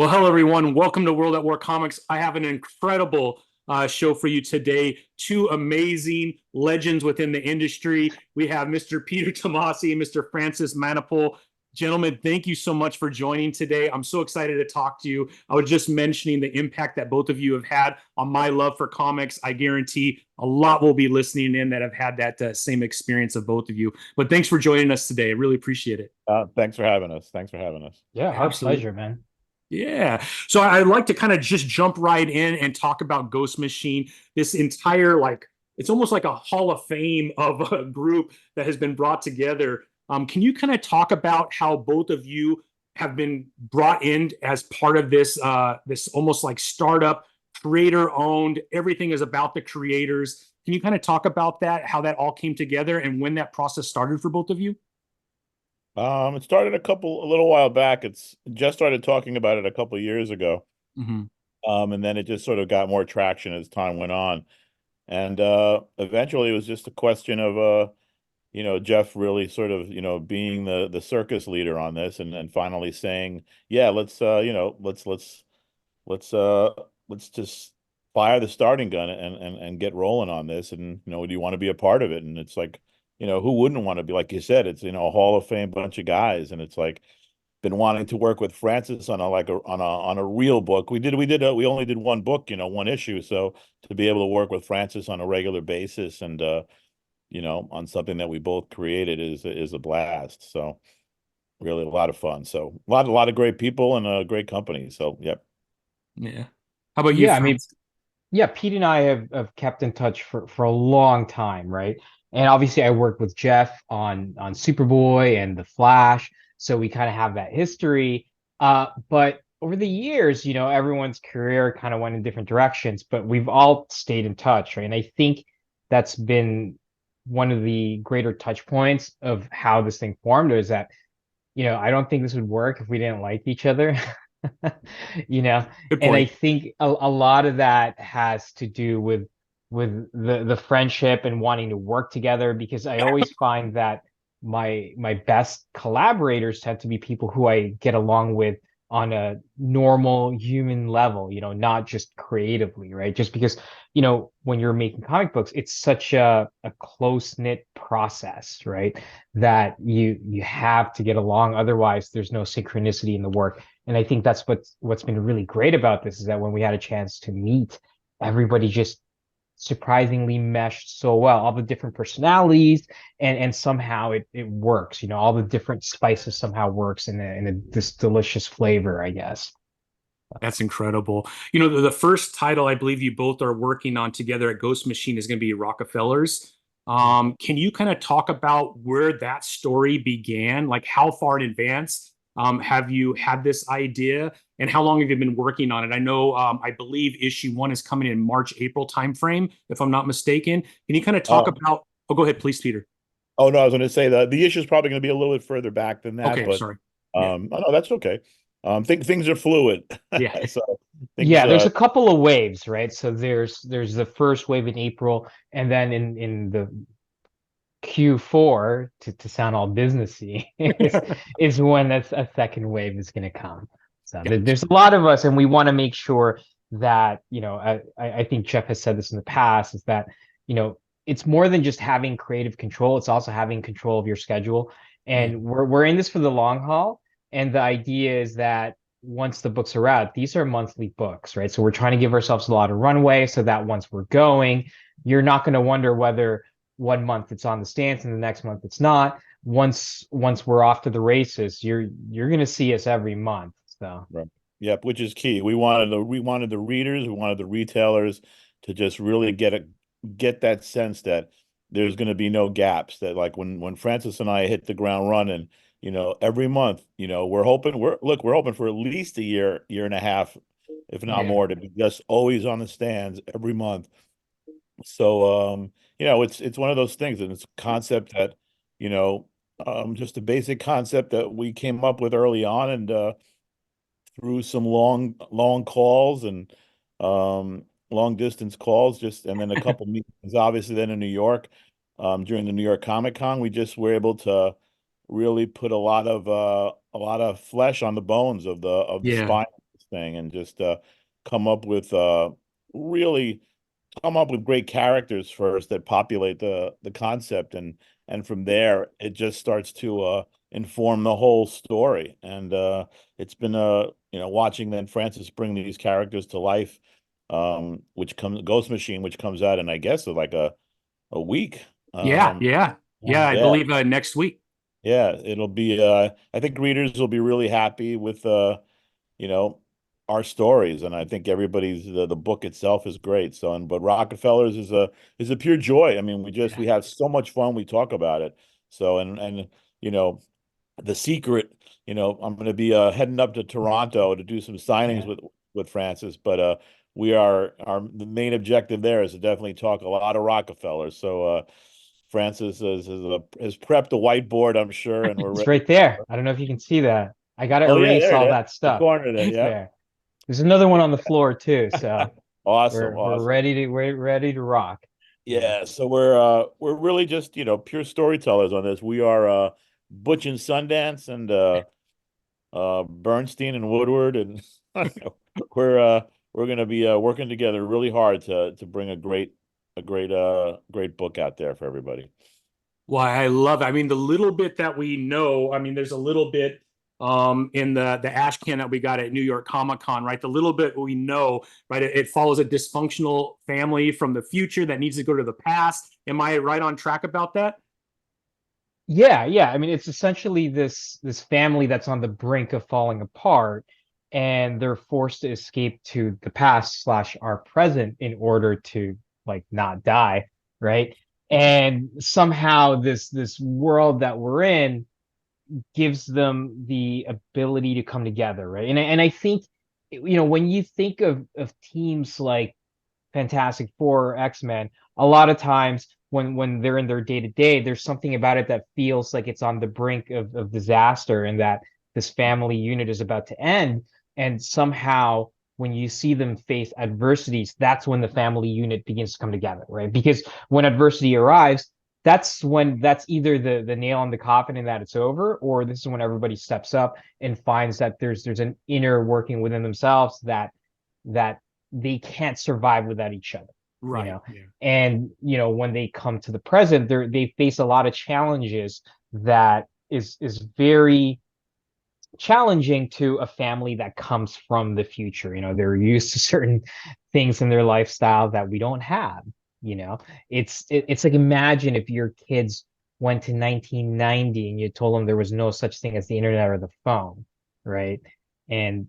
Well, hello, everyone. Welcome to World at War Comics. I have an incredible show for you today. Two amazing legends within the industry. We have Mr. Peter Tomasi and Mr. Francis Manapul. Gentlemen, thank you so much for joining today. I'm so excited to talk to you. I was just mentioning the impact that both of you have had on my love for comics. I guarantee a lot will be listening in that have had that same experience of both of you. But thanks for joining us today. I really appreciate it. Thanks for having us. Thanks for having us. Yeah, our Absolutely. pleasure, man. Yeah. So I'd like to kind of just jump right in and talk about Ghost Machine. This entire, like, it's almost like a Hall of Fame of a group that has been brought together. Can you kind of talk about how both of you have been brought in as part of this almost like startup, creator owned, everything is about the creators. Can you kind of talk about that, how that all came together and when that process started for both of you? It started a little while back. It's just started talking about it a couple of years ago. Mm-hmm. And then it just sort of got more traction as time went on. And eventually it was just a question of Geoff really sort of, being the circus leader on this and finally saying, yeah, let's just fire the starting gun and get rolling on this. And, do you want to be a part of it? And it's like, who wouldn't want to be, like you said, it's, a Hall of Fame bunch of guys. And it's like, been wanting to work with Francis on a real book. We only did one book, one issue. So to be able to work with Francis on a regular basis and, on something that we both created is a blast. So really a lot of fun. So a lot of great people and a great company. So, yep. Yeah. How about you, Yeah, I mean, Francis? yeah, Pete and I have kept in touch for a long time, right? And obviously I worked with Geoff on Superboy and The Flash, so we kind of have that history. But over the years, everyone's career kind of went in different directions, but we've all stayed in touch, right? And I think that's been one of the greater touch points of how this thing formed is that, I don't think this would work if we didn't like each other. you know Good and I point. think a lot of that has to do with the friendship and wanting to work together, because I always find that my best collaborators tend to be people who I get along with on a normal human level, not just creatively, right? Just because, when you're making comic books, it's such a close-knit process, right? That you have to get along, otherwise there's no synchronicity in the work. And I think that's what's been really great about this is that when we had a chance to meet, everybody just surprisingly meshed so well. All the different personalities and somehow it works. All the different spices somehow works in this delicious flavor, I guess. That's incredible. The first title I believe you both are working on together at Ghost Machine is going to be Rockefellers. Can you kind of talk about where that story began? Like, how far in advance have you had this idea, and how long have you been working on it? I know, I believe issue one is coming in March, April timeframe, if I'm not mistaken. Can you kind of talk Uh, about? Oh, go ahead, please, Peter. oh no, I was going to say the issue is probably going to be a little bit further back than that, Okay, but sorry. Yeah, oh no, that's okay. Things are fluid. yeah, So things Yeah, there's a couple of waves, right? So there's the first wave in April, and then in the Q4, to sound all businessy, is when that's a second wave is going to come. So there's a lot of us, and we want to make sure that, I think Geoff has said this in the past, is that, it's more than just having creative control, it's also having control of your schedule. yeah, And we're in this for the long haul. And the idea is that once the books are out, these are monthly books, right? So we're trying to give ourselves a lot of runway so that once we're going, you're not going to wonder whether one month it's on the stands and the next month it's not. Once we're off to the races, you're going to see us every month. So right. Yep, which is key. We wanted the readers, we wanted the retailers to just really get that sense that there's going to be no gaps. That like when Francis and I hit the ground running, every month, we're hoping for at least a year and a half, if not yeah, more, to be just always on the stands every month. So it's one of those things, and it's a concept that, you know, just a basic concept that we came up with early on, and through some long calls and long distance calls, just and then a couple meetings, obviously, then in New York, during the New York Comic Con, we just were able to really put a lot of flesh on the bones of the yeah. spine thing and just come up with really come up with great characters first that populate the concept, and from there it just starts to inform the whole story. And it's been watching then Francis bring these characters to life, which comes Ghost Machine, which comes out in I guess like a week. Yeah, I Yeah. believe next week. Yeah, it'll be I think readers will be really happy with you know, our stories, and I think everybody's the book itself is great. So, but Rockefellers is a pure joy. I mean, we have so much fun. We talk about it. So, and you know, the secret, I'm going to be heading up to Toronto to do some signings with Francis, but the main objective there is to definitely talk a lot of Rockefellers. So, Francis has prepped a whiteboard, I'm sure, and we're It's ready. right there. I don't know if you can see that. I got to Oh yeah, erase there it all is. that The stuff corner there, right yeah. there. There's another one on the floor too. So Awesome, we're awesome. ready to rock. Yeah, so we're really just, pure storytellers on this. We are Butch and Sundance and Bernstein and Woodward, and we're gonna be working together really hard to bring a great book out there for everybody. Well, I love it. I mean, the little bit that we know, I mean, there's a little bit in the ash can that we got at New York Comic Con, right? The little bit we know, right? It follows a dysfunctional family from the future that needs to go to the past. Am I right on track about that? Yeah. I mean, it's essentially this family that's on the brink of falling apart, and they're forced to escape to the past slash our present in order to like not die, right? And somehow this world that we're in gives them the ability to come together, right? And I think when you think of teams like Fantastic Four or X-Men, a lot of times when they're in their day to day, there's something about it that feels like it's on the brink of disaster and that this family unit is about to end. And somehow when you see them face adversities, that's when the family unit begins to come together, right? Because when adversity arrives, that's either the nail on the coffin and that it's over, or this is when everybody steps up and finds that there's an inner working within themselves that they can't survive without each other. Right. And when they come to the present, they face a lot of challenges that is very challenging to a family that comes from the future. They're used to certain things in their lifestyle that we don't have. It's like, imagine if your kids went to 1990 and you told them there was no such thing as the internet or the phone, right? And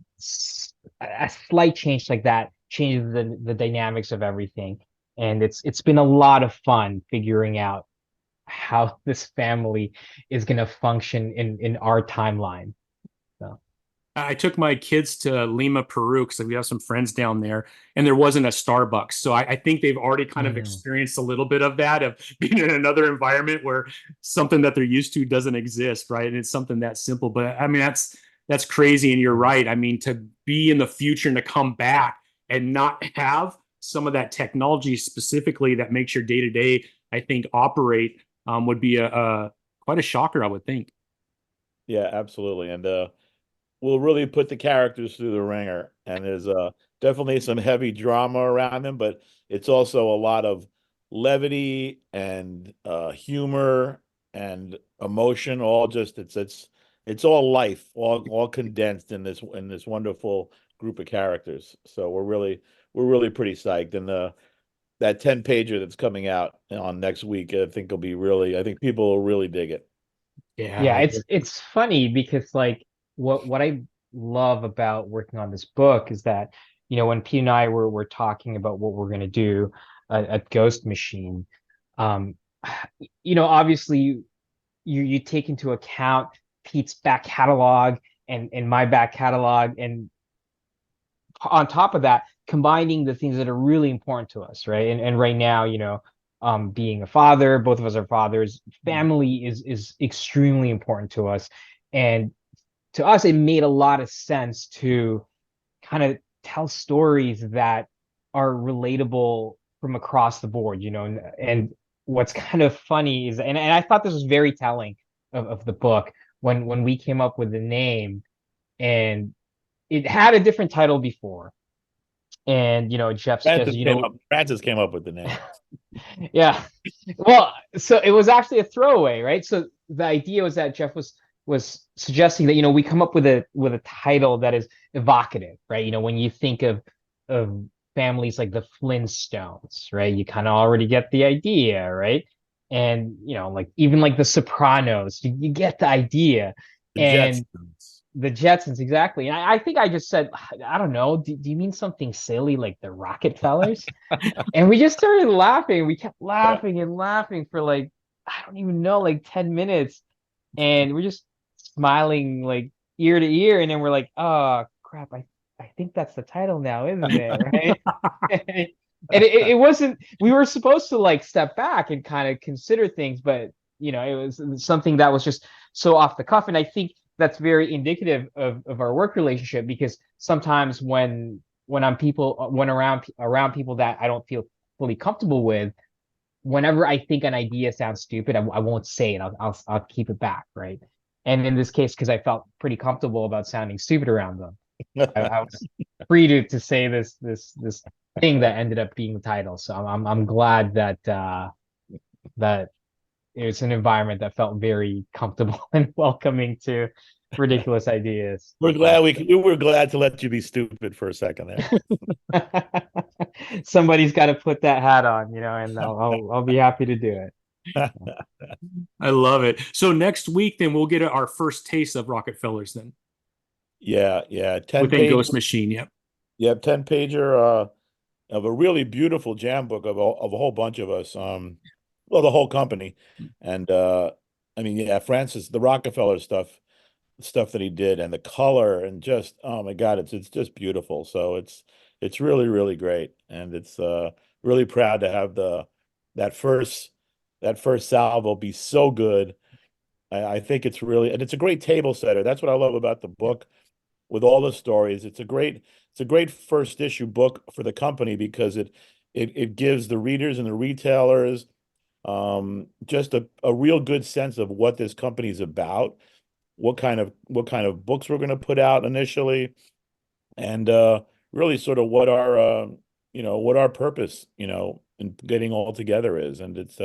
a slight change like that changes the dynamics of everything. And it's been a lot of fun figuring out how this family is going to function in our timeline. So I took my kids to Lima, Peru, because we have some friends down there, and there wasn't a Starbucks. So I think they've already kind of experienced a little bit of that, of being in another environment where something that they're used to doesn't exist, right? And it's something that simple. But I mean, that's crazy. And you're right. I mean, to be in the future and to come back and not have some of that technology specifically that makes your day to day, I think, operate would be a quite a shocker, I would think. Yeah, absolutely. And will really put the characters through the ringer. And there's definitely some heavy drama around them, but it's also a lot of levity and humor and emotion. All just it's all life, all condensed in this wonderful group of characters. So we're really pretty psyched. And that 10-pager that's coming out on next week, I think people will really dig it. yeah, it's funny because like what I love about working on this book is that when Pete and I were talking about what we're going to do at Ghost Machine, um obviously you take into account Pete's back catalog and my back catalog, and on top of that, combining the things that are really important to us, right? And right now, being a father, both of us are fathers. Family is extremely important to us, and to us, it made a lot of sense to kind of tell stories that are relatable from across the board, and what's kind of funny is, and I thought this was very telling of the book when we came up with the name, and it had a different title before, and Geoff suggested, Francis came up with the name. yeah. Well, so it was actually a throwaway, right? So the idea was that Geoff was suggesting that we come up with a title that is evocative, right? When you think of families like the Flintstones, right? You kind of already get the idea, right? And like even like the Sopranos, you get the idea. The And Jetsons. the Jetsons, exactly. And I think I just said, I don't know, do you mean something silly like the Rocketfellers? And we just started laughing. We kept laughing and laughing for like, I don't even know, like 10 minutes. And we're just smiling like ear to ear. And then we're like, oh crap, I think that's the title now, isn't it? Right. And it wasn't, we were supposed to like step back and kind of consider things, but it was something that was just so off the cuff. And I think that's very indicative of our work relationship, because sometimes when around people that I don't feel fully comfortable with, whenever I think an idea sounds stupid, I won't say it. I'll keep it back, right? And in this case, because I felt pretty comfortable about sounding stupid around them, I was free to say this thing that ended up being the title. So I'm glad that that it's an environment that felt very comfortable and welcoming to ridiculous ideas. We're glad we were glad to let you be stupid for a second there. Somebody's got to put that hat on, and I'll be happy to do it. I love it. So next week, then we'll get our first taste of Rocketfellers then. Yeah. 10 within page, Ghost Machine. Yep. Yeah, 10-pager of a really beautiful jam book of a whole bunch of us. Well, the whole company. And I mean, yeah, Francis, the Rockefeller stuff that he did, and the color, and just, oh my God, it's just beautiful. So it's really, really great. And it's really proud to have that first salvo be so good. I think it's really, and it's a great table setter. That's what I love about the book, with all the stories. It's a great first issue book for the company, because it gives the readers and the retailers just a real good sense of what this company's about, what kind of books we're going to put out initially, and really sort of what our purpose in getting all together is. And it's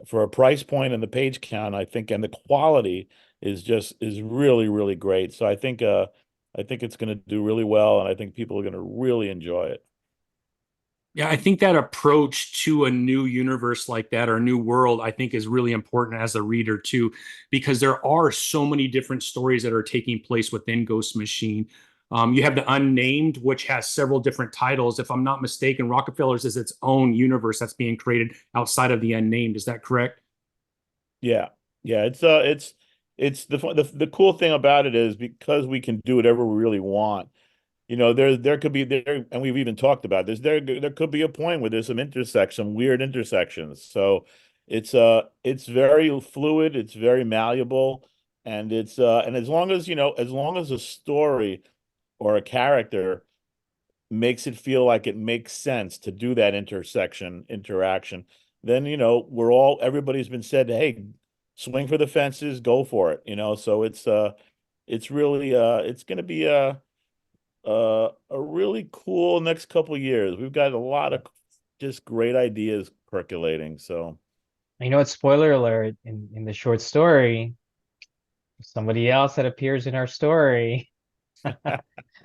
for a price point and the page count, I think, and the quality is really, really great. So I think it's going to do really well, and I think people are going to really enjoy it. Yeah, I think that approach to a new universe like that, or a new world, I think is really important as a reader too, because there are so many different stories that are taking place within Ghost Machine. You have the Unnamed, which has several different titles. If I'm not mistaken, Rockefellers is its own universe that's being created outside of the Unnamed. Is that correct? Yeah. It's the cool thing about it is, because we can do whatever we really want. There could be there, and we've even talked about this. There could be a point where there's some weird intersections. So it's very fluid, it's very malleable, and and as long as a story or a character makes it feel like it makes sense to do that interaction, then everybody's been said, hey, swing for the fences, go for it. So it's really it's going to be a really cool next couple of years. We've got a lot of just great ideas percolating. So It's spoiler alert, in the short story, somebody else that appears in our story.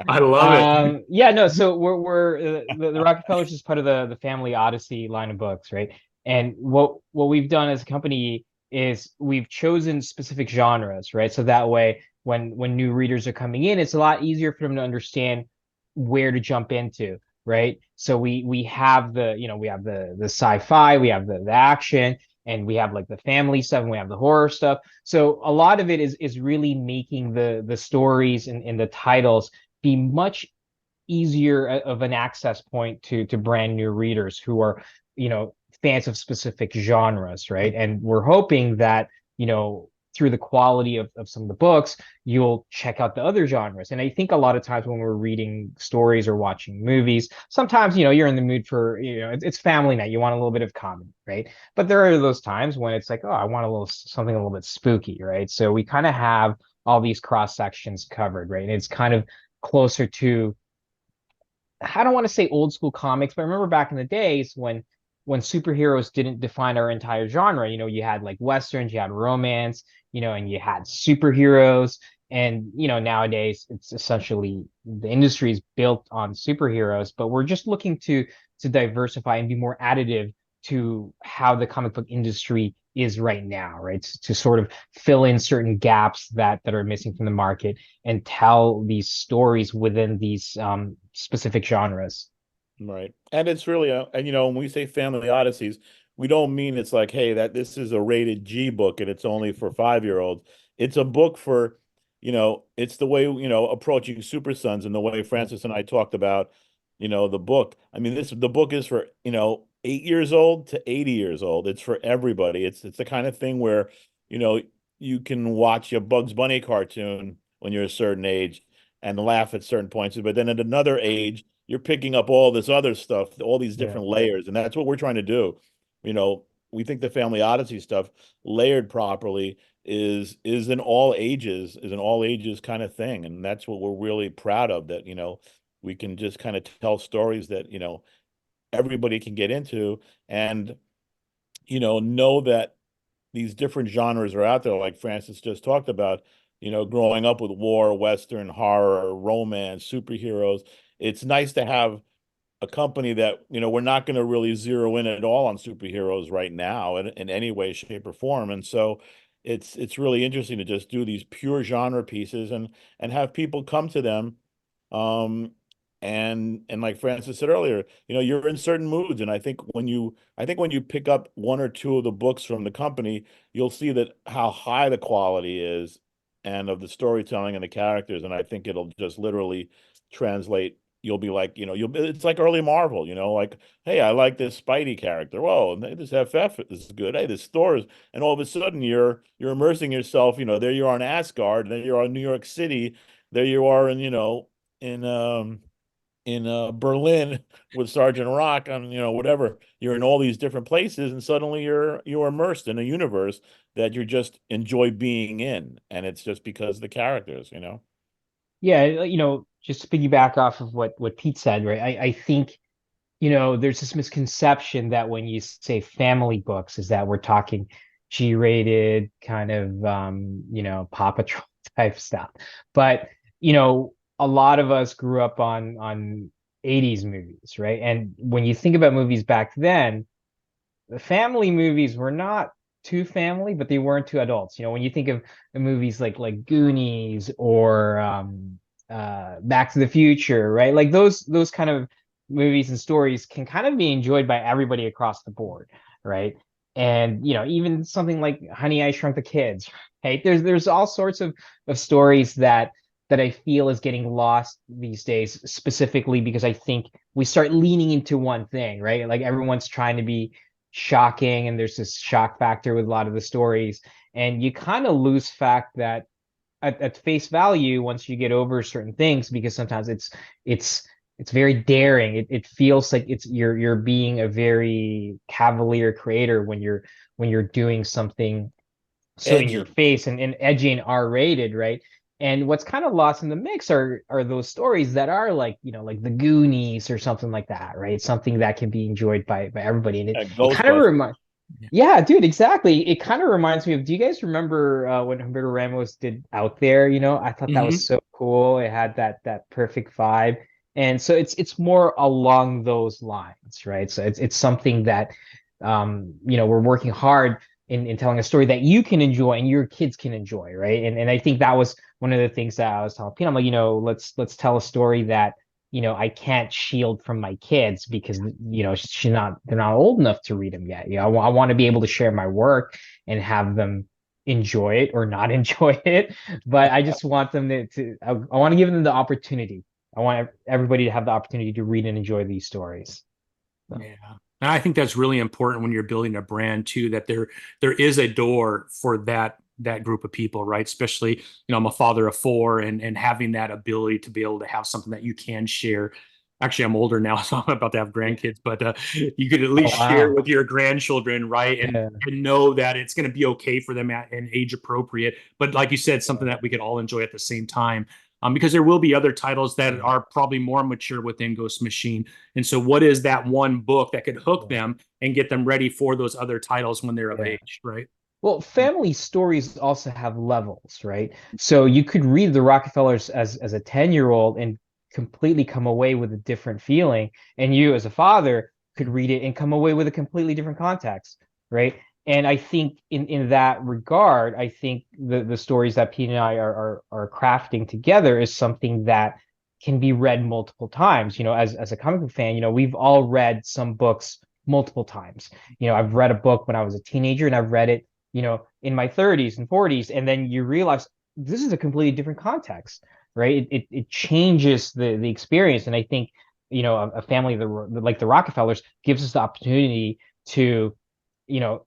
I love it. Yeah, no, so we're the Rockefellers is part of the Family Odyssey line of books, right? And what we've done as a company is we've chosen specific genres, right? So that way, when new readers are coming in, it's a lot easier for them to understand where to jump into, right? So we have the sci-fi, we have the action, and we have like the family stuff, and we have the horror stuff. So a lot of it is really making the stories and the titles be much easier of an access point to brand new readers who are fans of specific genres, right? And we're hoping that through the quality of some of the books, you'll check out the other genres. And I think a lot of times when we're reading stories or watching movies, sometimes you're in the mood for it's family night, you want a little bit of comedy, right? But there are those times when it's like, oh, I want something a little bit spooky, right? So we kind of have all these cross sections covered, right? And it's kind of closer to, I don't want to say old school comics, but I remember back in the days when superheroes didn't define our entire genre. You had like westerns, you had romance, and you had superheroes. And nowadays it's essentially the industry is built on superheroes, but we're just looking to diversify and be more additive to how the comic book industry is right now, right? To sort of fill in certain gaps that are missing from the market and tell these stories within these specific genres. Right. And it's really and when we say family odysseys, we don't mean it's like, hey, that this is a rated G book and it's only for 5-year-olds. It's a book for, it's the way, approaching Super Sons and the way Francis and I talked about, the book. I mean, the book is for, 8 years old to 80 years old. It's for everybody. It's the kind of thing where, you know, you can watch a Bugs Bunny cartoon when you're a certain age and laugh at certain points, but then at another age, you're picking up all this other stuff, all these Yeah. different layers, and that's what we're trying to do. We think the Family Odyssey stuff layered properly is an all ages kind of thing, and that's what we're really proud of. That we can just kind of tell stories that everybody can get into, and know that these different genres are out there, like Francis just talked about. Growing up with war, western, horror, romance, superheroes, it's nice to have a company that we're not going to really zero in at all on superheroes right now in any way, shape, or form. And so it's really interesting to just do these pure genre pieces and have people come to them. Um and like Francis said earlier, you're in certain moods, and I think when you pick up one or two of the books from the company, you'll see that how high the quality is and of the storytelling and the characters, and I think it'll just literally translate. You'll be like, it's like early Marvel, like, hey, I like this Spidey character. Whoa, and this FF is good. Hey, this Thor is, and all of a sudden you're immersing yourself. There you are in Asgard, then you're in New York City, there you are in Berlin with Sergeant Rock, and whatever. You're in all these different places, and suddenly you're immersed in a universe that you just enjoy being in, and it's just because of the characters. Yeah, just to piggyback off of what Pete said, right? I think, there's this misconception that when you say family books, is that we're talking G-rated kind of Paw Patrol type stuff. But, a lot of us grew up on 80s movies, right? And when you think about movies back then, the family movies were not too family, but they weren't too adults. When you think of the movies like Goonies or Back to the Future, right? Like those kind of movies and stories can kind of be enjoyed by everybody across the board, right? And even something like Honey, I Shrunk the Kids, right? There's all sorts of stories that I feel is getting lost these days, specifically because I think we start leaning into one thing, right? Like everyone's trying to be shocking, and there's this shock factor with a lot of the stories, and you kind of lose fact that at face value, once you get over certain things, because sometimes it's very daring. It feels like you're being a very cavalier creator when you're doing something so in your Edgy. face and edgy and R-rated, right? And what's kind of lost in the mix are those stories that are like, like the Goonies or something like that, right? Something that can be enjoyed by everybody. And it kind of Ghostbusters. reminds, yeah, dude, exactly. It kind of reminds me of, do you guys remember when Humberto Ramos did Out There? I thought that was Hmm. so cool. It had that perfect vibe. And so it's more along those lines, right? So it's something that we're working hard in telling a story that you can enjoy and your kids can enjoy, right? And I think that was one of the things that I was telling Pete. I'm like, let's tell a story that I can't shield from my kids because they're not old enough to read them yet. I want to be able to share my work and have them enjoy it or not enjoy it, but I just want them I want to give them the opportunity. I want everybody to have the opportunity to read and enjoy these stories. So. Yeah. And I think that's really important when you're building a brand too, that there is a door for that group of people, right? Especially, I'm a father of four, and having that ability to be able to have something that you can share. Actually, I'm older now, so I'm about to have grandkids, but you could at Oh least share wow. with your grandchildren, right? And Yeah. and know that it's going to be okay for them and age appropriate. But like you said, something that we could all enjoy at the same time. because there will be other titles that are probably more mature within Ghost Machine. And so what is that one book that could hook them and get them ready for those other titles when they're of age, right? Well, family stories also have levels, right? So you could read the Rockefellers as a 10-year-old and completely come away with a different feeling. And you as a father could read it and come away with a completely different context, right? And I think in that regard, I think the stories that Pete and I are crafting together is something that can be read multiple times. You know, as a comic book fan, you know, we've all read some books multiple times. You know, I've read a book when I was a teenager and I've read it, you know, in my 30s and 40s, and then you realize this is a completely different context, right? It changes the experience, and I think, you know, a family like the Rockefellers gives us the opportunity to, you know,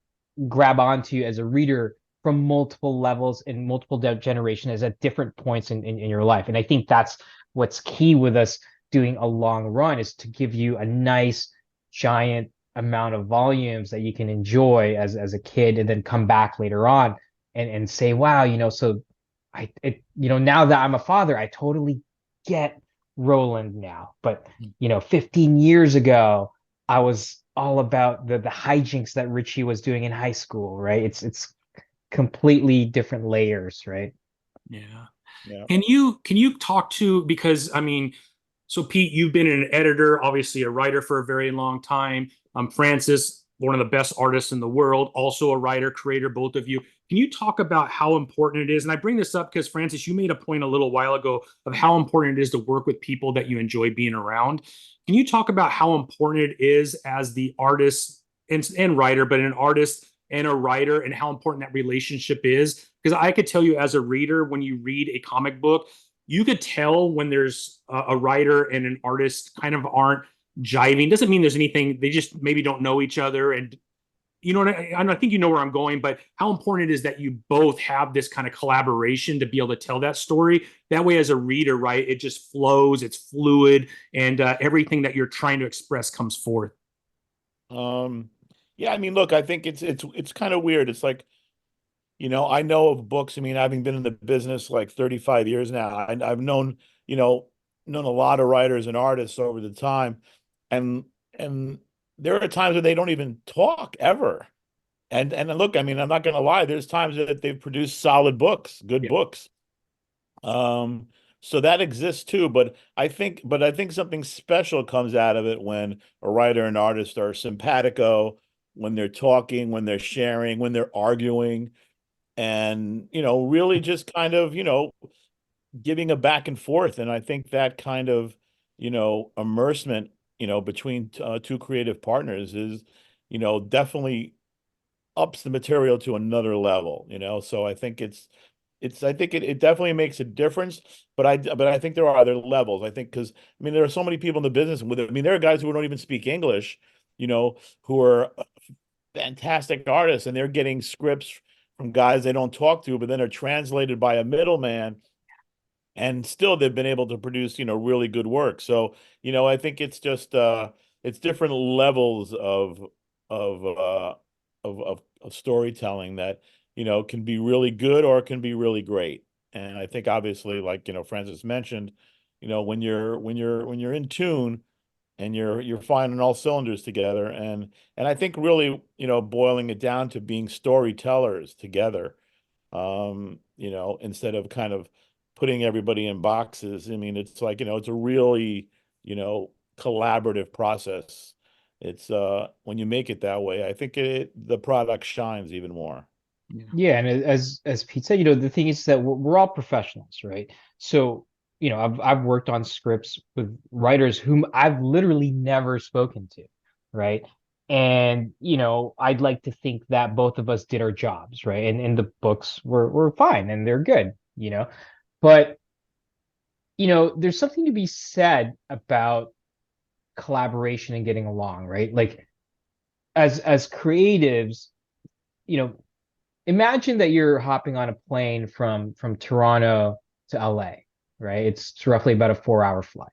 grab onto as a reader from multiple levels and multiple generations at different points in your life, and I think that's what's key with us doing a long run, is to give you a nice giant amount of volumes that you can enjoy as a kid, and then come back later on and say, wow, you know, so you know, now that I'm a father, I totally get Roland now. But, you know, 15 years ago, I was all about the hijinks that Richie was doing in high school, right? It's completely different layers, right? Yeah. Yeah. Can you talk to, because I mean, so Pete, you've been an editor, obviously a writer for a very long time. Francis, one of the best artists in the world, also a writer, creator, both of you. Can you talk about how important it is? And I bring this up because, Francis, you made a point a little while ago of how important it is to work with people that you enjoy being around. Can you talk about how important it is as the artist and writer, but an artist and a writer, and how important that relationship is? Because I could tell you as a reader, when you read a comic book, you could tell when there's a writer and an artist kind of aren't jiving. Doesn't mean there's anything, they just maybe don't know each other. And you know, I think you know where I'm going, but how important it is that you both have this kind of collaboration to be able to tell that story. That way, as a reader, right, it just flows, it's fluid, and everything that you're trying to express comes forth. Yeah, I mean, look, I think it's kind of weird. It's like, you know, I know of books. I mean, having been in the business like 35 years now, I've known, you know, known a lot of writers and artists over the time, and and there are times when they don't even talk ever. And look, I mean, I'm not going to lie. There's times that they've produced solid books, good Yeah. books. So that exists too. But I think something special comes out of it when a writer and artist are simpatico, when they're talking, when they're sharing, when they're arguing, and really just kind of giving a back and forth. And I think that kind of immersement between two creative partners is definitely ups the material to another level. So I think it definitely makes a difference. But I think there are other levels. I think because I mean there are so many people in the business with it. I mean there are guys who don't even speak English, who are fantastic artists, and they're getting scripts from guys they don't talk to, but then are translated by a middleman, and still they've been able to produce really good work. So I think it's just it's different levels of uh of storytelling that can be really good or can be really great. And I think obviously, like Francis mentioned, when you're in tune and you're firing all cylinders together, and I think really boiling it down to being storytellers together, instead of kind of putting everybody in boxes. I mean, it's like, it's a really, collaborative process. It's when you make it that way, I think the product shines even more. Yeah, and as Pete said, the thing is that we're all professionals, right? So, I've worked on scripts with writers whom I've literally never spoken to, right? And I'd like to think that both of us did our jobs, right? And the books were fine and they're good, But there's something to be said about collaboration and getting along, right? Like as creatives, you know, imagine that you're hopping on a plane from Toronto to LA, right? It's roughly about a 4-hour flight,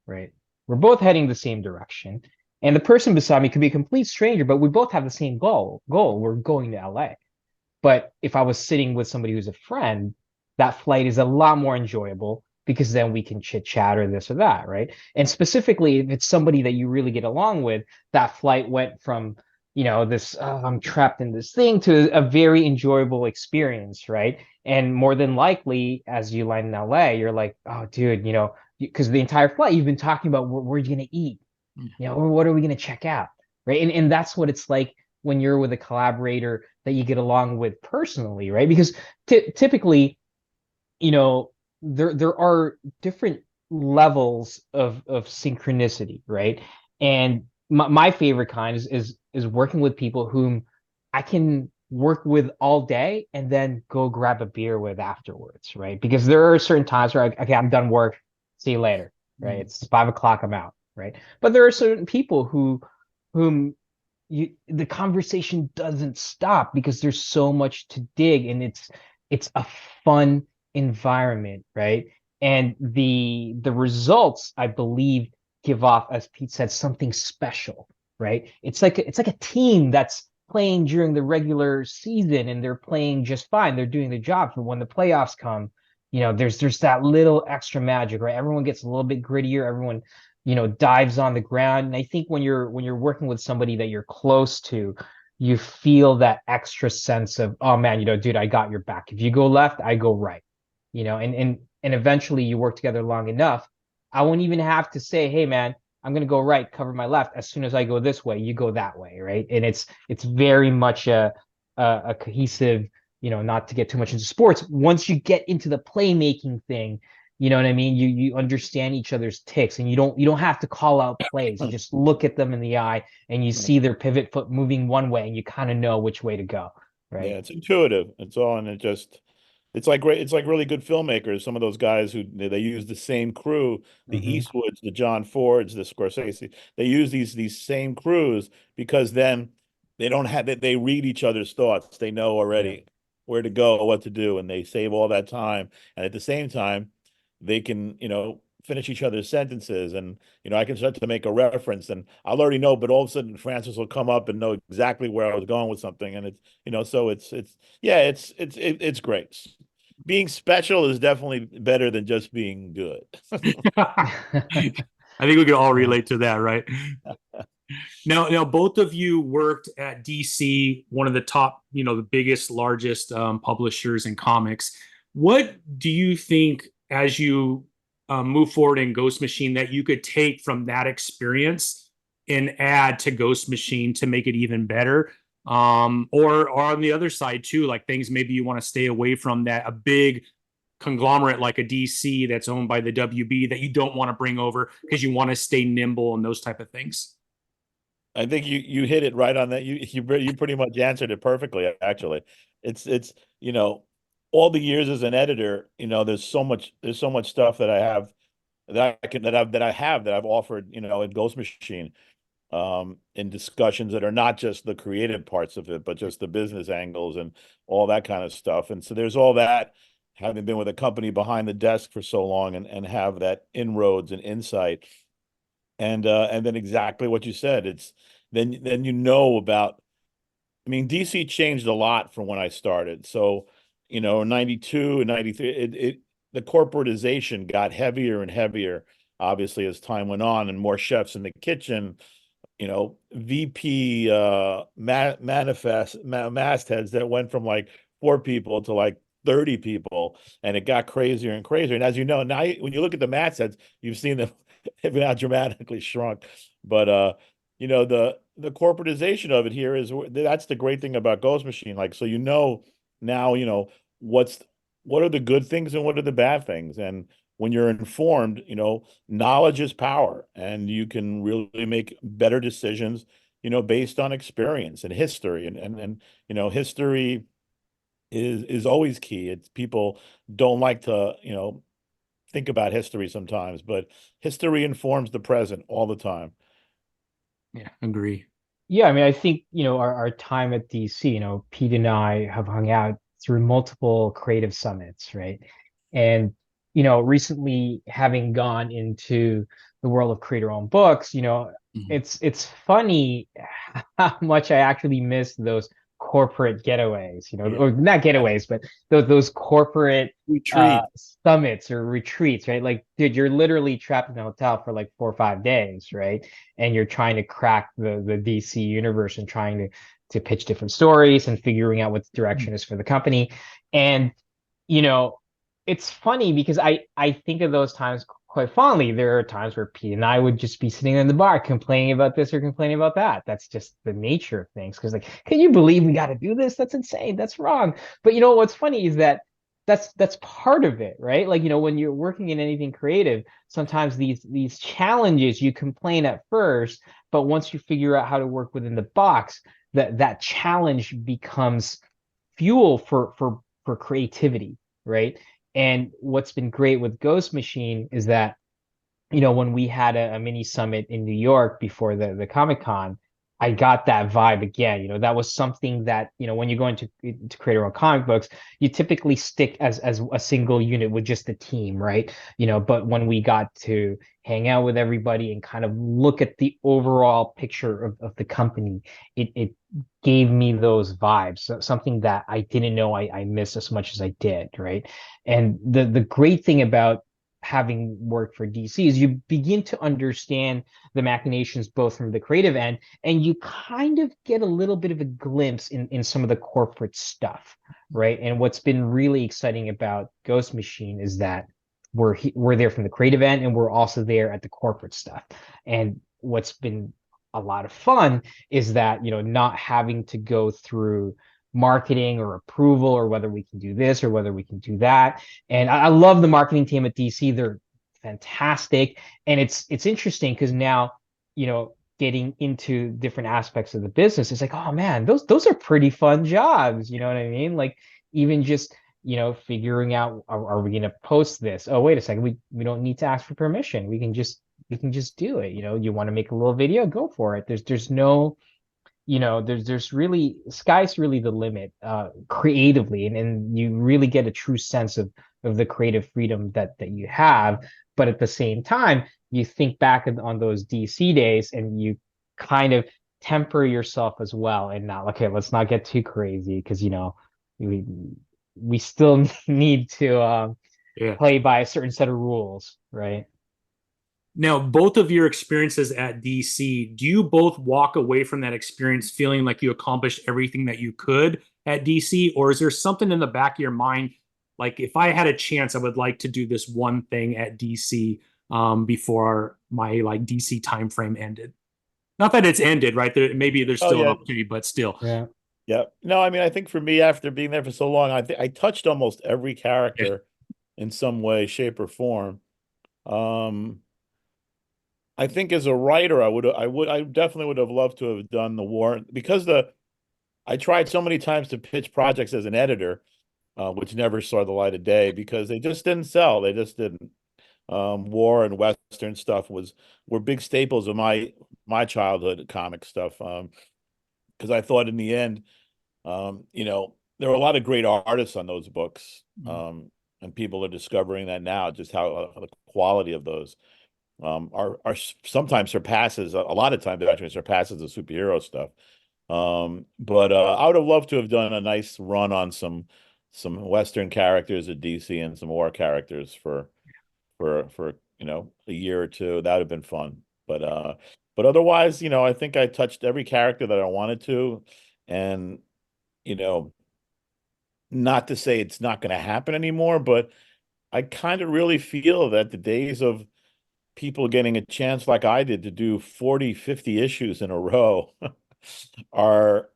right? We're both heading the same direction. And the person beside me could be a complete stranger, but we both have the same goal. We're going to LA. But if I was sitting with somebody who's a friend, that flight is a lot more enjoyable because then we can chit chat or this or that, right? And specifically, if it's somebody that you really get along with, that flight went from, this I'm trapped in this thing to a very enjoyable experience, right? And more than likely, as you land in LA, you're like, oh, dude, because the entire flight you've been talking about where are you gonna eat, or what are we gonna check out, right? And that's what it's like when you're with a collaborator that you get along with personally, right? Because typically, there are different levels of synchronicity, right? And my favorite kind is working with people whom I can work with all day and then go grab a beer with afterwards, right? Because there are certain times where okay, I'm done work, see you later, right? It's 5 o'clock, I'm out, right? But there are certain people whom the conversation doesn't stop because there's so much to dig, and it's a fun environment, right? And the results, I believe, give off, as Pete said, something special, right? It's like a team that's playing during the regular season and they're playing just fine. They're doing the job. But when the playoffs come, there's that little extra magic, right? Everyone gets a little bit grittier. Everyone, dives on the ground. And I think when you're working with somebody that you're close to, you feel that extra sense of, oh man, dude, I got your back. If you go left, I go right. And eventually you work together long enough. I won't even have to say, hey man, I'm gonna go right, cover my left. As soon as I go this way, you go that way, right? And it's very much a cohesive, not to get too much into sports. Once you get into the playmaking thing, you know what I mean? You understand each other's ticks, and you don't have to call out plays. You just look at them in the eye and you see their pivot foot moving one way, and you kind of know which way to go, right? Yeah, it's intuitive. It's all, and it's like great. It's like really good filmmakers. Some of those guys who they use the same crew, the Mhm. Eastwoods, the John Fords, the Scorsese. They use these same crews because then they don't have they read each other's thoughts. They know Yeah. already where to go, what to do, and they save all that time. And at the same time, they can, finish each other's sentences. And, I can start to make a reference and I'll already know, but all of a sudden Francis will come up and know exactly where I was going with something. And it's, so yeah, it's great. Being special is definitely better than just being good. I think we can all relate to that, right? Now, both of you worked at DC, one of the top, the biggest, largest publishers in comics. What do you think, as you move forward in Ghost Machine, that you could take from that experience and add to Ghost Machine to make it even better? Or on the other side too, like things maybe you want to stay away from, that a big conglomerate like a DC that's owned by the WB that you don't want to bring over because you want to stay nimble and those type of things. I think you hit it right on that. You pretty much answered it perfectly, actually. It's all the years as an editor, there's so much stuff that I have that I've offered, in Ghost Machine, in discussions that are not just the creative parts of it, but just the business angles and all that kind of stuff. And so there's all that, having been with a company behind the desk for so long and have that inroads and insight. And then exactly what you said. It's then about. I mean, DC changed a lot from when I started. So, 92 and 93, the corporatization got heavier and heavier, obviously, as time went on, and more chefs in the kitchen, VP mastheads that went from like 4 people to like 30 people, and it got crazier and crazier. And as you know, now when you look at the mastheads, you've seen them have now dramatically shrunk. But the corporatization of it here that's the great thing about Ghost Machine. Like, so now what are the good things and what are the bad things, and when you're informed, knowledge is power, and you can really make better decisions, based on experience and history, and history is always key. It's people don't like to, think about history sometimes, but history informs the present all the time. Yeah, agree. Yeah, I mean, I think, our time at DC, Pete and I have hung out through multiple creative summits, right? And, recently having gone into the world of creator-owned books, Mhm. it's funny how much I actually miss those corporate getaways, Yeah. or not getaways, but those corporate Retreat. summits or retreats, right? Like, dude, you're literally trapped in a hotel for like 4 or 5 days, right? And you're trying to crack the DC universe and trying to pitch different stories and figuring out what the direction is for the company. And you know, it's funny because I think of those times quite fondly. There are times where Pete and I would just be sitting in the bar complaining about this or complaining about that. That's just the nature of things. Because like, can you believe we got to do this? That's insane. That's wrong. But you know what's funny is that that's part of it, right? Like, when you're working in anything creative, sometimes these challenges you complain at first, but once you figure out how to work within the box, that challenge becomes fuel for creativity, right? And what's been great with Ghost Machine is that, when we had a mini summit in New York before the Comic Con, I got that vibe again. That was something that, when you go into to create your own comic books, you typically stick as a single unit with just the team, right? But when we got to hang out with everybody and kind of look at the overall picture of the company, it gave me those vibes. So something that I didn't know I missed as much as I did, right? And the great thing about having worked for DC is you begin to understand the machinations both from the creative end, and you kind of get a little bit of a glimpse in some of the corporate stuff, right? And what's been really exciting about Ghost Machine is that we're there from the creative end, and we're also there at the corporate stuff. And what's been a lot of fun is that, not having to go through marketing or approval or whether we can do this or whether we can do that. And I love the marketing team at DC. They're fantastic. And it's interesting because now, getting into different aspects of the business, it's like, oh man, those are pretty fun jobs. You know what I mean? Like, even just, figuring out, are we going to post this? Oh, wait a second. We don't need to ask for permission. We can just do it. You want to make a little video, go for it. There's no, there's really, sky's really the limit creatively, and you really get a true sense of the creative freedom that you have. But at the same time, you think back on those DC days and you kind of temper yourself as well, and not, okay, let's not get too crazy, because we we still need to Yeah. play by a certain set of rules, right? Now, both of your experiences at DC, do you both walk away from that experience feeling like you accomplished everything that you could at DC? Or is there something in the back of your mind, like, if I had a chance, I would like to do this one thing at DC before my like DC time frame ended? Not that it's ended, right? Maybe there's Oh still an yeah, opportunity, but still. Yeah. yeah. No, I mean, I think for me, after being there for so long, I think I touched almost every Yeah. character in some way, shape, or form. Um, I think as a writer, I definitely would have loved to have done the war, because I tried so many times to pitch projects as an editor, which never saw the light of day because they just didn't sell. They just didn't. War and Western stuff were big staples of my childhood comic stuff. Because I thought in the end, there were a lot of great artists on those books. And people are discovering that now, just how the quality of those are sometimes surpasses, a lot of times it actually surpasses the superhero stuff. But I would have loved to have done a nice run on some Western characters at DC and some war characters for a year or two. That would have been fun. But otherwise, I think I touched every character that I wanted to. And you know not to say it's not going to happen anymore, but I kind of really feel that the days of people getting a chance like I did to do 40, 50 issues in a row are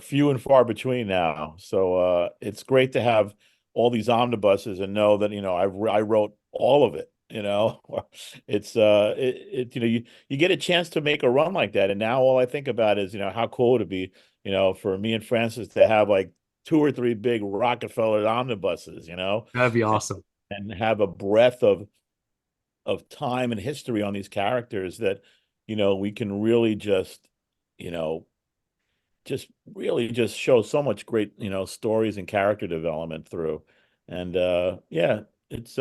few and far between now. So it's great to have all these omnibuses and know that I wrote all of it. It's you get a chance to make a run like that, and now all I think about is how cool it'd be for me and Francis to have like two or three big Rockefeller omnibuses, That'd be awesome. and have a breadth of time and history on these characters that we can really you know just really just show so much great stories and character development through. And it's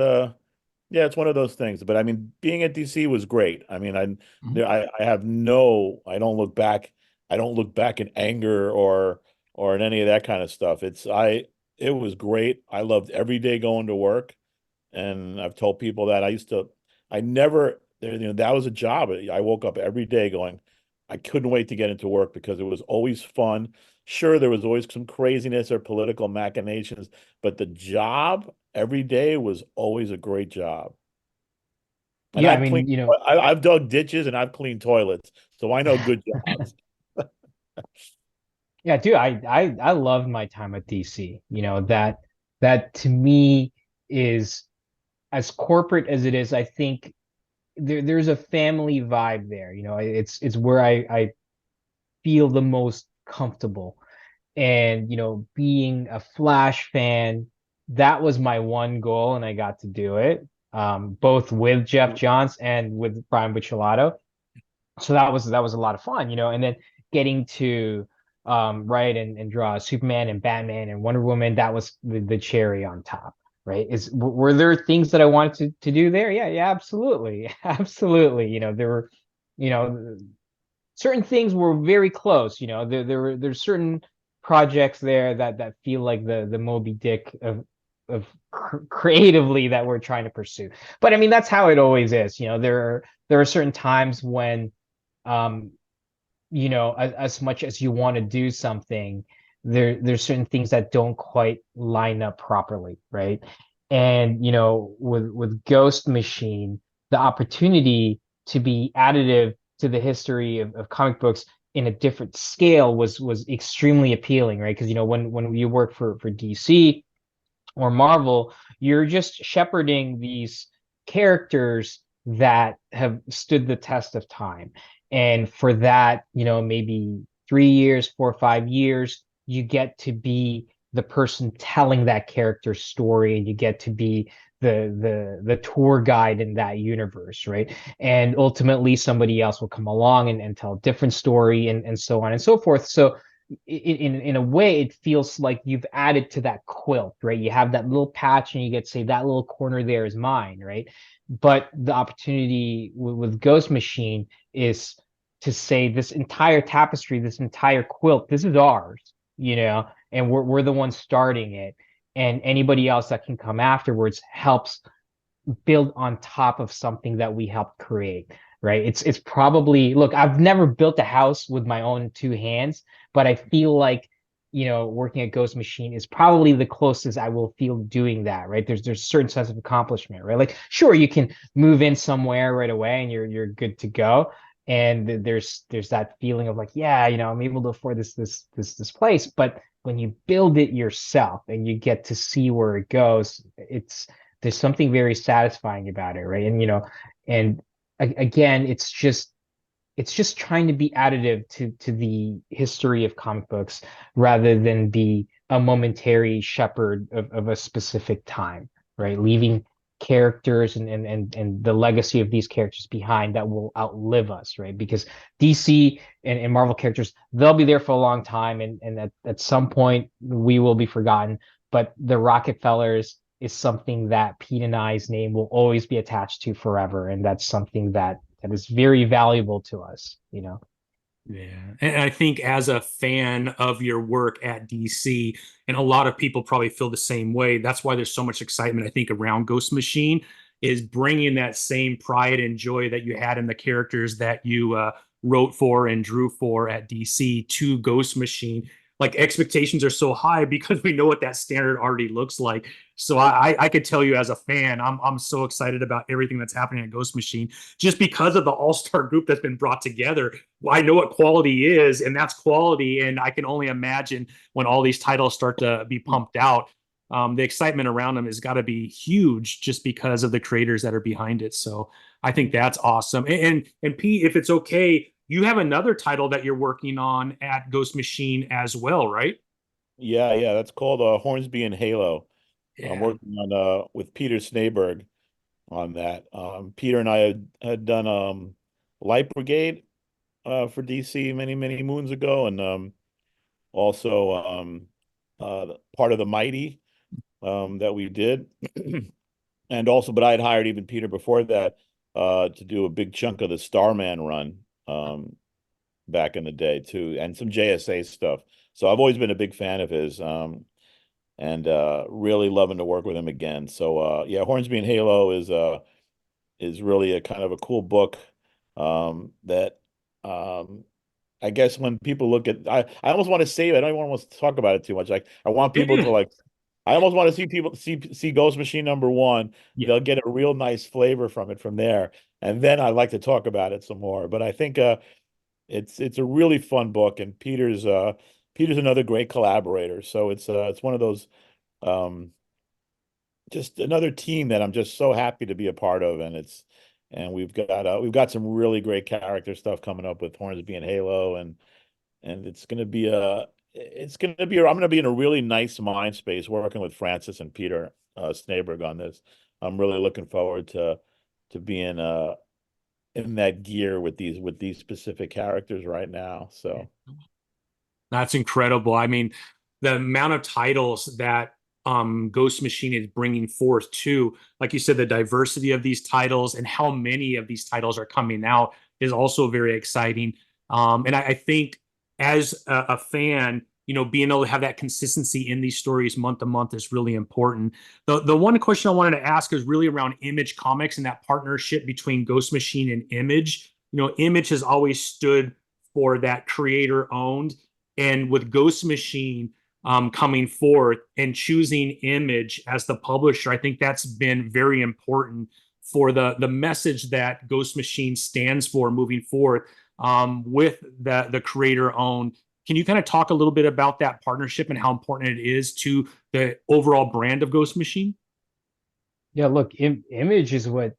one of those things. But I mean, being at DC was great. I mean, Mhm. I have no, I don't look back in anger or or in any of that kind of stuff. It was great. I loved every day going to work. And I've told people that I never, that was a job. I woke up every day going, I couldn't wait to get into work because it was always fun. Sure, there was always some craziness or political machinations, but the job every day was always a great job. And Yeah, I mean, you know, I've dug ditches and I've cleaned toilets, so I know good jobs. yeah, dude, I loved my time at DC. You know, that to me is as corporate as it is. I think there's a family vibe there. You know, it's where I feel the most comfortable. And, you know, being a Flash fan, that was my one goal, and I got to do it. Both with Geoff Johns and with Bryan Buccellato. So that was a lot of fun, you know, and then getting to write and draw Superman and Batman and Wonder Woman, that was the cherry on top, right? Were there things that I wanted to do there? Yeah, absolutely. Absolutely. You know, there were, you know, certain things were very close, you know. There's certain projects there that feel like the Moby Dick of creatively that we're trying to pursue. But I mean, that's how it always is, you know. There are certain times when um you know, as much as you want to do something, there's certain things that don't quite line up properly, right? And you know, with Ghost Machine, the opportunity to be additive to the history of comic books in a different scale was extremely appealing, right? Because you know, when you work for DC or Marvel, you're just shepherding these characters that have stood the test of time. And for that, you know, maybe 3 years, 4 or 5 years, you get to be the person telling that character's story, and you get to be the tour guide in that universe, right? And ultimately somebody else will come along and tell a different story, and so on and so forth. So in a way, it feels like you've added to that quilt, right? You have that little patch and you get to say that little corner there is mine, right? But the opportunity with Ghost Machine is to say this entire tapestry, this entire quilt, this is ours, you know, and we're the ones starting it. And anybody else that can come afterwards helps build on top of something that we helped create, right? It's probably, look, I've never built a house with my own two hands, but I feel like, you know, working at Ghost Machine is probably the closest I will feel doing that, right? There's a certain sense of accomplishment, right? Like, sure, you can move in somewhere right away and you're good to go. And there's that feeling of like, yeah, you know, I'm able to afford this place. But when you build it yourself and you get to see where it goes, there's something very satisfying about it, right? And you know, and again, it's just trying to be additive to the history of comic books rather than be a momentary shepherd of a specific time, right? Leaving characters and the legacy of these characters behind that will outlive us, right? Because DC and Marvel characters, they'll be there for a long time, and at some point we will be forgotten. But the Rocketfellers is something that Pete and I's name will always be attached to forever, and that's something that is very valuable to us, you know. Yeah. And I think as a fan of your work at DC, and a lot of people probably feel the same way, that's why there's so much excitement, I think, around Ghost Machine, is bringing that same pride and joy that you had in the characters that you wrote for and drew for at DC to Ghost Machine. Like expectations are so high because we know what that standard already looks like. So I could tell you as a fan, I'm so excited about everything that's happening at Ghost Machine just because of the all-star group that's been brought together. I know what quality is, and that's quality. And I can only imagine when all these titles start to be pumped out, the excitement around them has got to be huge just because of the creators that are behind it. So I think that's awesome. And Pete, if it's okay, you have another title that you're working on at Ghost Machine as well, right? Yeah, that's called Hornsby and Halo. I'm Yeah. working on with Peter Snejbjerg on that. Peter and I had done Light Brigade for DC many moons ago, and also part of the Mighty that we did, and also, but I had hired even Peter before that to do a big chunk of the Starman run back in the day too, and some JSA stuff. So I've always been a big fan of his, and really loving to work with him again. So yeah, Hornsby and Halo is really a kind of a cool book, that I guess when people look at, I almost want to save it. I don't even want to talk about it too much. Like I want people to like, I almost want to see people see Ghost Machine #1. Yeah. They'll get a real nice flavor from it from there, and then I'd like to talk about it some more. But I think it's a really fun book, and Peter's another great collaborator. So it's one of those, um, just another team that I'm just so happy to be a part of, and we've got some really great character stuff coming up with Hornsby and Halo, and I'm gonna be in a really nice mind space working with Francis and Peter Snejbjerg on this. I'm really looking forward to being in that gear with these specific characters right now. So That's incredible. I mean, the amount of titles that Ghost Machine is bringing forth too, like you said, the diversity of these titles and how many of these titles are coming out is also very exciting. And I think as a fan, being able to have that consistency in these stories month to month is really important. The one question I wanted to ask is really around Image Comics and that partnership between Ghost Machine and Image. Image has always stood for that creator owned, and with Ghost Machine coming forth and choosing Image as the publisher, I think that's been very important for the message that Ghost Machine stands for moving forward, with the creator owned. Can you kind of talk a little bit about that partnership and how important it is to the overall brand of Ghost Machine? Yeah, look, Image is what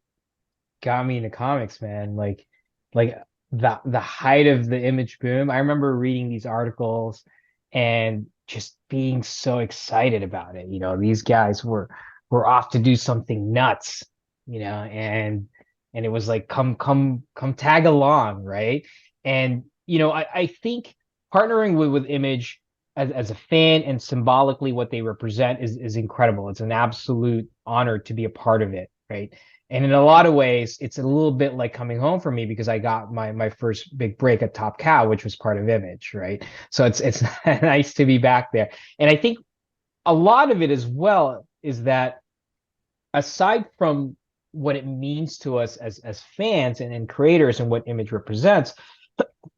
got me into comics, man. Like the height of the Image boom. I remember reading these articles and just being so excited about it. These guys were off to do something nuts, and it was like come tag along, right? And I think partnering with Image as a fan and symbolically what they represent is incredible. It's an absolute honor to be a part of it, right? And in a lot of ways, it's a little bit like coming home for me because I got my first big break at Top Cow, which was part of Image, right? So it's nice to be back there. And I think a lot of it as well is that aside from what it means to us as fans and creators and what Image represents,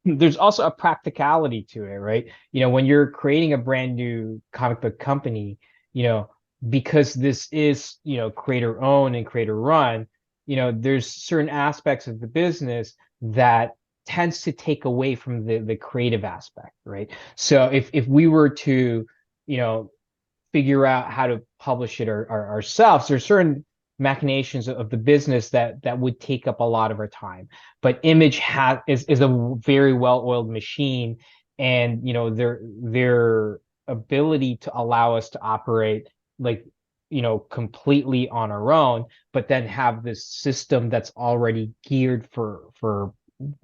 there's also a practicality to it, right? When you're creating a brand new comic book company, because this is, creator owned and creator run, there's certain aspects of the business that tends to take away from the creative aspect, right? So if we were to, figure out how to publish it ourselves, there's certain machinations of the business that would take up a lot of our time. But Image is a very well-oiled machine, and their ability to allow us to operate like completely on our own, but then have this system that's already geared for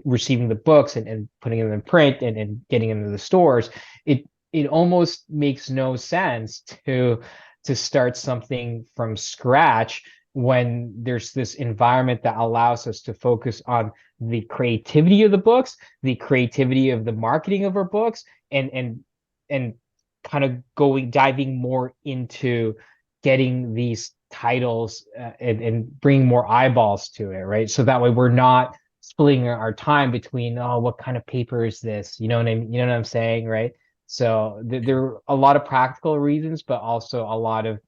receiving the books and putting them in print and getting them into the stores. It almost makes no sense to start something from scratch when there's this environment that allows us to focus on the creativity of the books, the creativity of the marketing of our books, and kind of diving more into getting these titles, and bringing more eyeballs to it, right? So that way we're not splitting our time between, oh, what kind of paper is this? You know what I mean? You know what I'm saying, right? So there are a lot of practical reasons, but also a lot of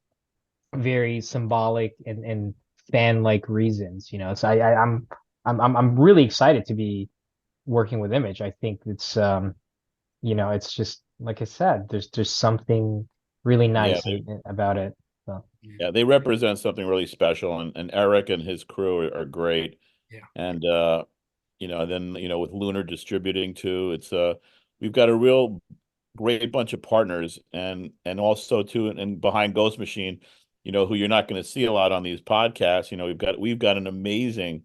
very symbolic and fan-like reasons. So I'm really excited to be working with Image. I think it's just like I said, there's something really yeah, nice about it. So yeah, they represent something really special, and Eric and his crew are great. Yeah. And then with Lunar distributing too, it's we've got a real great bunch of partners, and also too, and behind Ghost Machine, who you're not going to see a lot on these podcasts. We've got an amazing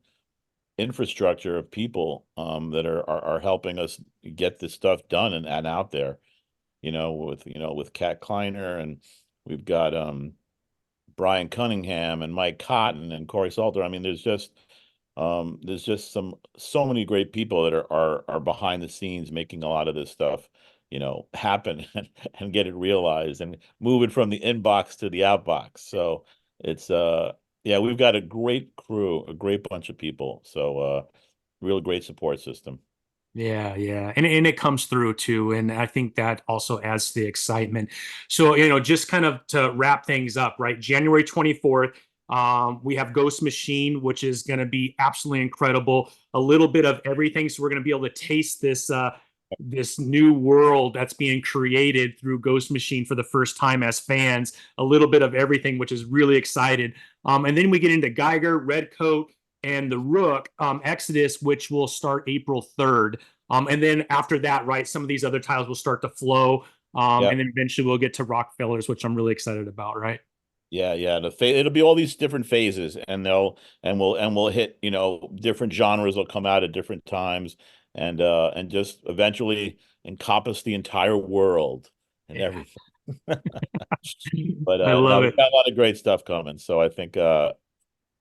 infrastructure of people that are helping us get this stuff done and out there. With Kat Kleiner, and we've got Brian Cunningham and Mike Cotton and Corey Salter. I mean, there's just There's just so many great people that are behind the scenes making a lot of this stuff, happen and get it realized and move it from the inbox to the outbox. So it's yeah, we've got a great crew, a great bunch of people. So real great support system. Yeah, yeah. And it comes through too. And I think that also adds to the excitement. So, just kind of to wrap things up, right? January 24th, we have Ghost Machine, which is going to be absolutely incredible. A little bit of everything. So we're going to be able to taste this new world that's being created through Ghost Machine for the first time as fans. A little bit of everything, which is really excited. And then we get into Geiger, Redcoat, and the Rook Exodus, which will start April 3rd. And then after that, right, some of these other titles will start to flow. Yeah. And then eventually we'll get to Rockefellers, which I'm really excited about, right? Yeah, yeah. It'll be all these different phases, and we'll hit, different genres will come out at different times, and just eventually encompass the entire world and Yeah. everything. But I no, love we've it. got a lot of great stuff coming. So I think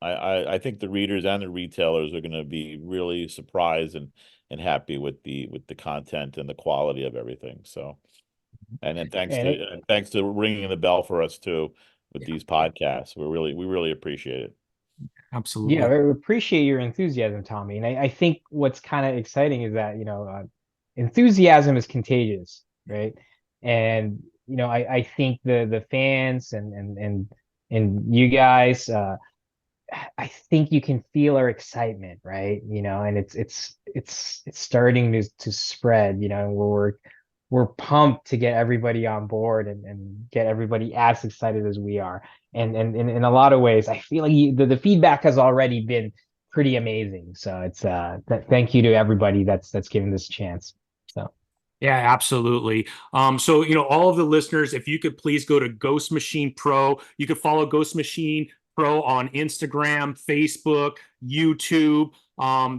I think the readers and the retailers are going to be really surprised and happy with the content and the quality of everything. So, and then And it, thanks to ringing the bell for us too with Yeah, these podcasts. We really appreciate it. yeah, absolutely. I appreciate your enthusiasm, Tommy. And I think what's kind of exciting is that, enthusiasm is contagious, right? And, I think the fans and you guys, I think you can feel our excitement, right? And it's starting to spread, and we're pumped to get everybody on board and get everybody as excited as we are. And in a lot of ways, I feel like the feedback has already been pretty amazing. So it's thank you to everybody that's given this a chance. So Yeah, absolutely. So, all of the listeners, if you could please go to Ghost Machine Pro, you could follow Ghost Machine Pro on Instagram, Facebook, YouTube.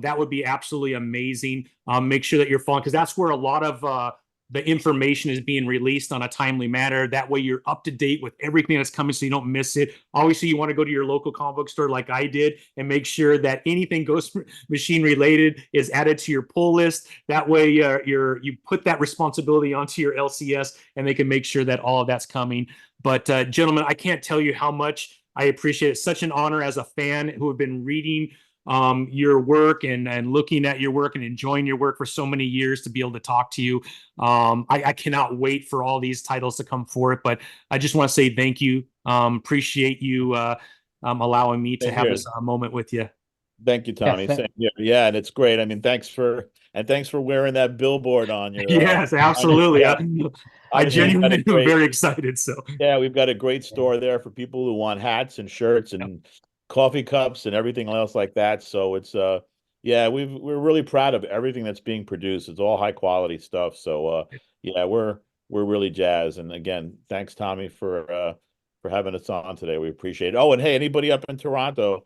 That would be absolutely amazing. Make sure that you're following because that's where a lot of the information is being released on a timely manner. That way, you're up to date with everything that's coming, so you don't miss it. Obviously, you want to go to your local comic book store like I did and make sure that anything Ghost Machine related is added to your pull list. That way, you put that responsibility onto your LCS, and they can make sure that all of that's coming. But gentlemen, I can't tell you how much I appreciate it. It's such an honor as a fan who have been reading your work and looking at your work and enjoying your work for so many years to be able to talk to you. I cannot wait for all these titles to come forth, but I just want to say thank you. Appreciate you allowing me to Same have here. this moment with you. Thank you, yeah, Tommy. Same here. Yeah, and it's great. I mean, thanks for wearing that billboard Yes, on your absolutely. truck. I And we've got a genuinely am great very excited. So, Yeah, we've got a great store there for people who want hats and shirts and coffee cups and everything else like that. So it's yeah, we're really proud of everything that's being produced. It's all high quality stuff. So yeah, we're really jazzed. And again, thanks Tommy for having us on today. We appreciate it. Oh, and hey, anybody up in Toronto,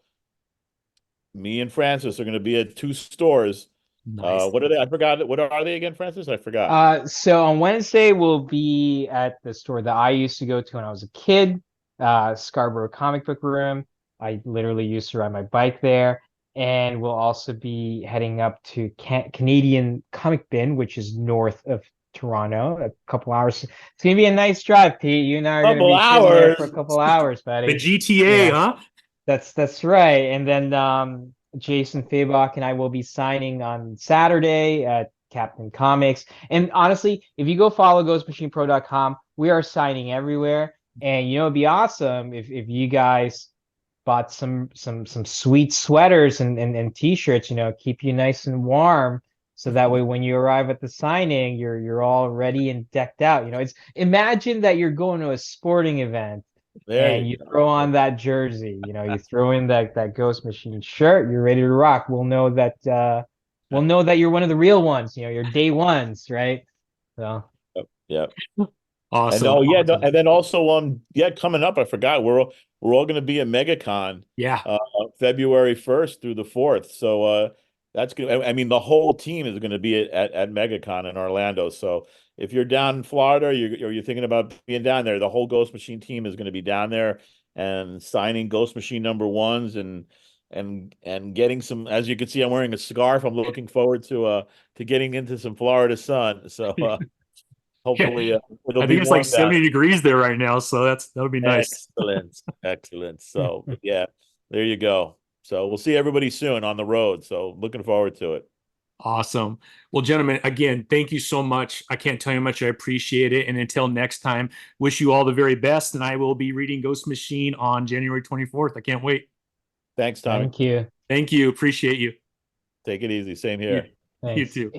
me and Francis are going to be at two stores. nice. What are they? I forgot. What are they again, Francis? I forgot. So on Wednesday we'll be at the store that I used to go to when I was a kid, Scarborough Comic Book Room. I literally used to ride my bike there, and we'll also be heading up to Canadian Comic Bin, which is north of Toronto, a couple hours. It's gonna be a nice drive, Pete. You and I are gonna Couple be sitting there for a hours. couple hours, The buddy. GTA, Yeah. huh? That's right. And then Jason Fabok and I will be signing on Saturday at Captain Comics. And honestly, if you go follow ghostmachinepro.com, we are signing everywhere. And it'd be awesome if you guys bought some sweet sweaters and t-shirts, keep you nice and warm. So that way when you arrive at the signing, you're all ready and decked out. It's imagine that you're going to a sporting event There and you you go. throw on that jersey, you throw in that Ghost Machine shirt, you're ready to rock. We'll know that you're one of the real ones, you're day ones, right? So Yep. Yep. And Awesome. oh yeah, no, Awesome. and then also yeah, coming up, I forgot we're all going to be at MegaCon Yeah. February 1st through the 4th. So that's good. I mean, the whole team is going to be at MegaCon in Orlando. So if you're down in Florida or you're thinking about being down there, the whole Ghost Machine team is going to be down there and signing Ghost Machine number ones and getting some. As you can see, I'm wearing a scarf. I'm looking forward to getting into some Florida sun. So hopefully it'll I be think it's like warm down. 70 degrees there right now, so that'll be nice. Excellent, excellent. So but yeah, there you go. So we'll see everybody soon on the road. So looking forward to it. Awesome. Well, gentlemen, again, thank you so much. I can't tell you how much I appreciate it. And until next time, wish you all the very best. And I will be reading Ghost Machine on January 24th. I can't wait. Thanks, Tommy. Thank you. Thank you. Appreciate you. Take it easy. Same here. You Thanks. too.